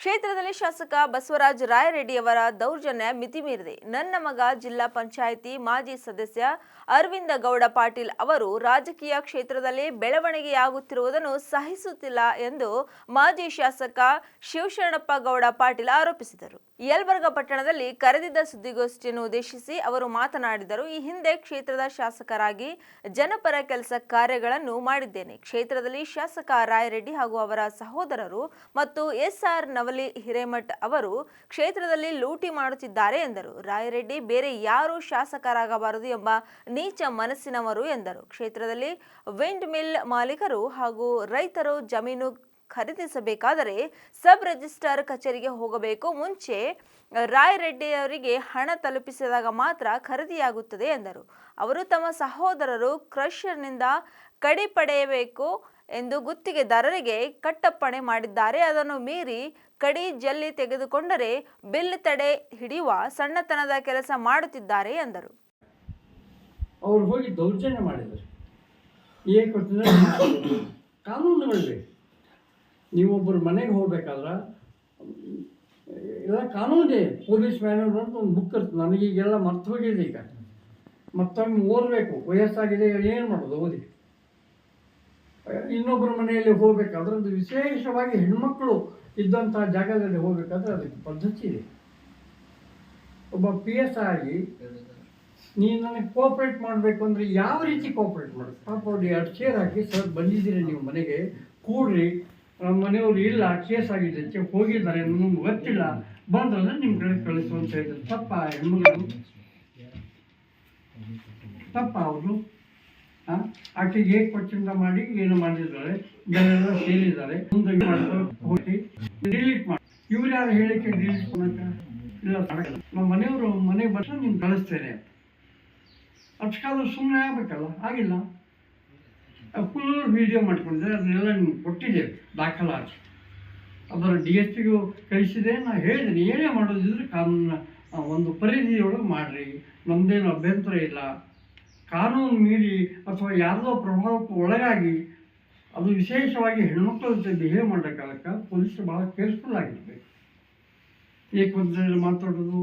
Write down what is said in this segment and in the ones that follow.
ಕ್ಷೇತ್ರದಲ್ಲಿ ಶಾಸಕ ಬಸವರಾಜ ರಾಯರೆಡ್ಡಿಯವರ ದೌರ್ಜನ್ಯ ಮಿತಿ ಮೀರಿದೆ. ನನ್ನ ಮಗ ಜಿಲ್ಲಾ ಪಂಚಾಯಿತಿ ಮಾಜಿ ಸದಸ್ಯ ಅರವಿಂದ ಗೌಡ ಪಾಟೀಲ್ ಅವರು ರಾಜಕೀಯ ಕ್ಷೇತ್ರದಲ್ಲಿ ಬೆಳವಣಿಗೆಯಾಗುತ್ತಿರುವುದನ್ನು ಸಹಿಸುತ್ತಿಲ್ಲ ಎಂದು ಮಾಜಿ ಶಾಸಕ ಶಿವಶರಣಪ್ಪ ಗೌಡ ಪಾಟೀಲ್ ಆರೋಪಿಸಿದರು. ಯಲಬುರ್ಗಾ ಪಟ್ಟಣದಲ್ಲಿ ಕರೆದಿದ್ದ ಸುದ್ದಿಗೋಷ್ಠಿಯನ್ನು ಉದ್ದೇಶಿಸಿ ಅವರು ಮಾತನಾಡಿದರು. ಈ ಹಿಂದೆ ಕ್ಷೇತ್ರದ ಶಾಸಕರಾಗಿ ಜನಪರ ಕೆಲಸ ಕಾರ್ಯಗಳನ್ನು ಮಾಡಿದ್ದೇನೆ. ಕ್ಷೇತ್ರದಲ್ಲಿ ಶಾಸಕ ರಾಯರೆಡ್ಡಿ ಹಾಗೂ ಅವರ ಸಹೋದರರು ಮತ್ತು ಎಸ್ಆರ್ ನವಲಿ ಹಿರೇಮಠ್ ಅವರು ಕ್ಷೇತ್ರದಲ್ಲಿ ಲೂಟಿ ಮಾಡುತ್ತಿದ್ದಾರೆ ಎಂದರು. ರಾಯರೆಡ್ಡಿ ಬೇರೆ ಯಾರು ಶಾಸಕರಾಗಬಾರದು ಎಂಬ ನೀಚ ಮನಸ್ಸಿನವರು ಎಂದರು. ಕ್ಷೇತ್ರದಲ್ಲಿ ವಿಂಡ್ ಮಿಲ್ ಮಾಲೀಕರು ಹಾಗೂ ರೈತರು ಜಮೀನು ಖರೀದಿಸಬೇಕಾದರೆ ಸಬ್ ರಿಜಿಸ್ಟ್ರಾರ್ ಕಚೇರಿಗೆ ಹೋಗಬೇಕು. ಮುಂಚೆ ರಾಯರೆಡ್ಡಿಯವರಿಗೆ ಹಣ ತಲುಪಿಸಿದಾಗ ಮಾತ್ರ ಖರೀದಿಯಾಗುತ್ತದೆ ಎಂದರು. ಅವರು ತಮ್ಮ ಸಹೋದರರು ಕ್ರಷರ್ನಿಂದ ಕಡಿ ಪಡೆಯಬೇಕು ಎಂದು ಗುತ್ತಿಗೆದಾರರಿಗೆ ಕಟ್ಟಪ್ಪಣೆ ಮಾಡಿದ್ದಾರೆ. ಅದನ್ನು ಮೀರಿ ಕಡಿ ಜಲ್ಲಿ ತೆಗೆದುಕೊಂಡರೆ ಬಿಲ್ ತಡೆ ಹಿಡಿಯುವ ಸಣ್ಣತನದ ಕೆಲಸ ಮಾಡುತ್ತಿದ್ದಾರೆ ಎಂದರು. ಅವರು ಹೋಗಿ ದೌರ್ಜನ್ಯ ಮಾಡಿದರು. ಕಾನೂನುಗಳಿವೆ. ನೀವೊಬ್ಬರು ಮನೆಗೆ ಹೋಗ್ಬೇಕಾದ್ರೆ ಎಲ್ಲ ಕಾನೂನೇ. ಪೊಲೀಸ್ ಮ್ಯಾನ್ಯೂಲ್ ಅಂತ ಒಂದು ಬುಕ್ ಇರ್ತದೆ. ನನಗೀಗೆಲ್ಲ ಮರ್ತು ಹೋಗಿದೆ. ಈಗ ಮತ್ತೊಮ್ಮೆ ಓದಬೇಕು. ವಯಸ್ಸಾಗಿದೆ, ಏನು ಮಾಡೋದು ಓದಿ. ಇನ್ನೊಬ್ಬರ ಮನೆಯಲ್ಲಿ ಹೋಗ್ಬೇಕಾದ್ರೆ ಅದು ವಿಶೇಷವಾಗಿ ಹೆಣ್ಮಕ್ಳು ಇದ್ದಂಥ ಜಾಗದಲ್ಲಿ ಹೋಗ್ಬೇಕಾದ್ರೆ ಅದಕ್ಕೆ ಪದ್ಧತಿ ಇದೆ. ಒಬ್ಬ PS ಆಗಿ ನೀನು ನನಗೆ ಕೋಆಪ್ರೇಟ್ ಮಾಡಬೇಕು ಅಂದರೆ ಯಾವ ರೀತಿ ಕೋಆಪ್ರೇಟ್ ಮಾಡೋದು? ಪಾಪ ಅವ್ರು 2 ಚೇರ್ ಹಾಕಿ, ಸರ್ ಬಂದಿದ್ದೀರಿ ನೀವು ಮನೆಗೆ, ಕೂಡ್ರಿ, ನಮ್ಮ ಮನೆಯವರು ಇಲ್ಲ, ಕೇಸ್ ಆಗಿದೆ, ಹೋಗಿದ್ದಾರೆ, ನಮ್ಗೆ ಗೊತ್ತಿಲ್ಲ, ಬಂದ್ರೆ ನಿಮ್ಮ ಕಡೆ ಕಳಿಸು ಅಂತ ಹೇಳಿದ್ರು. ತಪ್ಪ ಹೆಣ್ಮಗಳು? ತಪ್ಪ ಅವರು? ಆಕೆಗೆ ಹೇಗೆ ಕೊಚ್ಚಿಂದ ಮಾಡಿ ಏನು ಮಾಡಿದ್ದಾರೆ, ಬೆಲೆಲ್ಲ ಸೇರಿದ್ದಾರೆ, ಮುಂದೆ ಹೋಗಿ ಡಿಲೀಟ್ ಮಾಡಿ. ಇವ್ರು ಯಾರು ಹೇಳಿಕೆ ಡಿಲೀಟ್ ಮಾಡೋಕೆ ಇಲ್ಲ, ನಮ್ಮ ಮನೆಯವರು ಮನೆಗೆ ಬರ್ತಾರೆ, ನಿಮ್ಗೆ ಕಳಿಸ್ತೇನೆ. ಅಷ್ಟಕ್ಕಾದ್ರೂ ಸುಮ್ಮನೆ ಆಗಬೇಕಲ್ಲ, ಆಗಿಲ್ಲ. ಫುಲ್ ವಿಡಿಯೋ ಮಾಡ್ಕೊಂಡಿದ್ದಾರೆ, ಅದನ್ನೆಲ್ಲ ನಿಮ್ಗೆ ಕೊಟ್ಟಿದ್ದೇವೆ ದಾಖಲಾತಿ. ಅದರ DSPಗೂ ಕಳಿಸಿದೆ. ನಾನು ಹೇಳಿದ್ದೀನಿ, ಏನೇ ಮಾಡೋದಿದ್ರೆ ಕಾನೂನಿನ ಒಂದು ಪರಿಧಿಯೊಳಗೆ ಮಾಡಿರಿ, ನಮ್ಮದೇನು ಅಭ್ಯಂತರ ಇಲ್ಲ. ಕಾನೂನು ಮೀರಿ ಅಥವಾ ಯಾರದೋ ಪ್ರಭಾವಕ್ಕೆ ಒಳಗಾಗಿ ಅದು ವಿಶೇಷವಾಗಿ ಹೆಣ್ಮಕ್ಳ ಜೊತೆ ಬಿಹೇವ್ ಮಾಡೋ ಕಾಲಕ್ಕೆ ಪೊಲೀಸರು ಭಾಳ ಕೇರ್ಫುಲ್ ಆಗಿರ್ಬೇಕು. ಏಕವಚನದಲ್ಲಿ ಮಾತಾಡೋದು,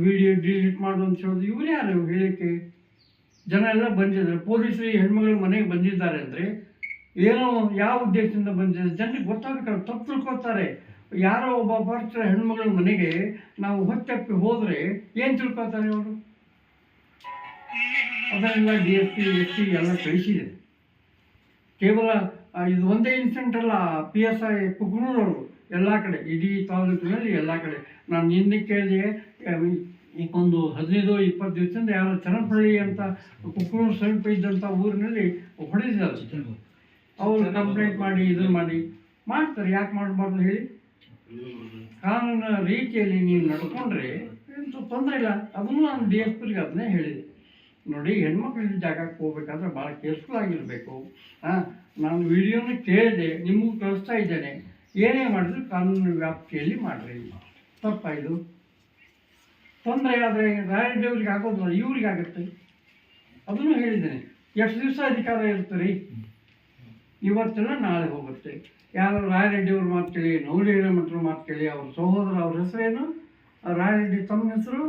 ವಿಡಿಯೋ ಡಿಲೀಟ್ ಮಾಡು ಅಂತ ಹೇಳೋದು, ಇವ್ರು ಯಾರು ಹೇಳಿಕೆ? ಜನ ಎಲ್ಲ ಬಂದಿದ್ದಾರೆ. ಪೊಲೀಸರು ಈ ಹೆಣ್ಮಗಳು ಮನೆಗೆ ಬಂದಿದ್ದಾರೆ ಅಂದರೆ ಏನೋ ಯಾವ ಉದ್ದೇಶದಿಂದ ಬಂದಿದ್ದಾರೆ ಜನರಿಗೆ ಗೊತ್ತಾಗಬೇಕಲ್ಲ. ತಪ್ಪು ತಿಳ್ಕೊತಾರೆ. ಯಾರೋ ಒಬ್ಬ ಬರ್ತಾರೆ ಹೆಣ್ಮಗಳ ಮನೆಗೆ, ನಾವು ಹೊತ್ತಪ್ಪಿ ಹೋದರೆ ಏನು ತಿಳ್ಕೊತಾರೆ ಅವರು? ಅದನ್ನೆಲ್ಲ DSP SP ಎಲ್ಲ ಕಳಿಸಿದೆ. ಕೇವಲ ಇದು ಒಂದೇ ಇನ್ಸಿಡೆಂಟ್ ಅಲ್ಲ. PSI ಕುಕ್ನೂರವರು ಎಲ್ಲ ಕಡೆ, ಇಡೀ ತಾಲೂಕಿನಲ್ಲಿ ಎಲ್ಲ ಕಡೆ. ನಾನು ನಿನ್ನೆ ಕೇಳಿದೆ, ಒಂದು 15-20 ದಿವಸದಿಂದ ಯಾರೋ ಚನ್ನಪಳ್ಳಿ ಅಂತ ಕುಕ್ನೂರು ಸಮೀಪ ಇದ್ದಂಥ ಊರಿನಲ್ಲಿ ಹೊಡೆದಿದ್ದಾರೆ. ಅವರು ಕಂಪ್ಲೇಂಟ್ ಮಾಡಿ ಇದನ್ನು ಮಾಡಿ ಮಾಡ್ತಾರೆ. ಯಾಕೆ ಮಾಡಬಾರ್ದು ಹೇಳಿ? ಕಾನೂನಿನ ರೀತಿಯಲ್ಲಿ ನೀವು ನಡ್ಕೊಂಡ್ರೆ ಎಂತ ತೊಂದರೆ ಇಲ್ಲ. ಅದನ್ನು ನಾನು DSPಗೆ ಅದನ್ನೇ ಹೇಳಿದೆ. ನೋಡಿ, ಹೆಣ್ಮಕ್ಳಿದ್ದ ಜಾಗಕ್ಕೆ ಹೋಗ್ಬೇಕಾದ್ರೆ ಭಾಳ ಕೇರ್ಫುಲ್ ಆಗಿರಬೇಕು. ನಾನು ವಿಡಿಯೋನ ಕೇಳಿದೆ, ನಿಮಗೂ ಕಳಿಸ್ತಾ ಇದ್ದೇನೆ. ಏನೇ ಮಾಡಿದ್ರು ಕಾನೂನಿನ ವ್ಯಾಪ್ತಿಯಲ್ಲಿ ಮಾಡಿರಿ. ತಪ್ಪಾಯಿತು. ತೊಂದರೆ ಆದರೆ ರಾಯರೆಡ್ಡಿಯವ್ರಿಗೆ ಆಗೋದಿಲ್ಲ, ಇವ್ರಿಗೆ ಆಗುತ್ತೆ. ಅದನ್ನು ಹೇಳಿದ್ದೇನೆ. ಎಷ್ಟು ದಿವಸ ಅಧಿಕಾರ ಇರ್ತೀರಿ? ಇವತ್ತೆಲ್ಲ ನಾಳೆ ಹೋಗುತ್ತೆ. ಯಾರು ರಾಯರೆಡ್ಡಿಯವ್ರ ಮಾತು ಕೇಳಿ, ನವಲಿ ಹಿರೇಮಠರ ಮಾತು ಕೇಳಿ, ಅವ್ರ ಸಹೋದರ, ಅವ್ರ ಹೆಸರೇನು? ರಾಯರೆಡ್ಡಿ ತಮ್ಮ ಹೆಸರು?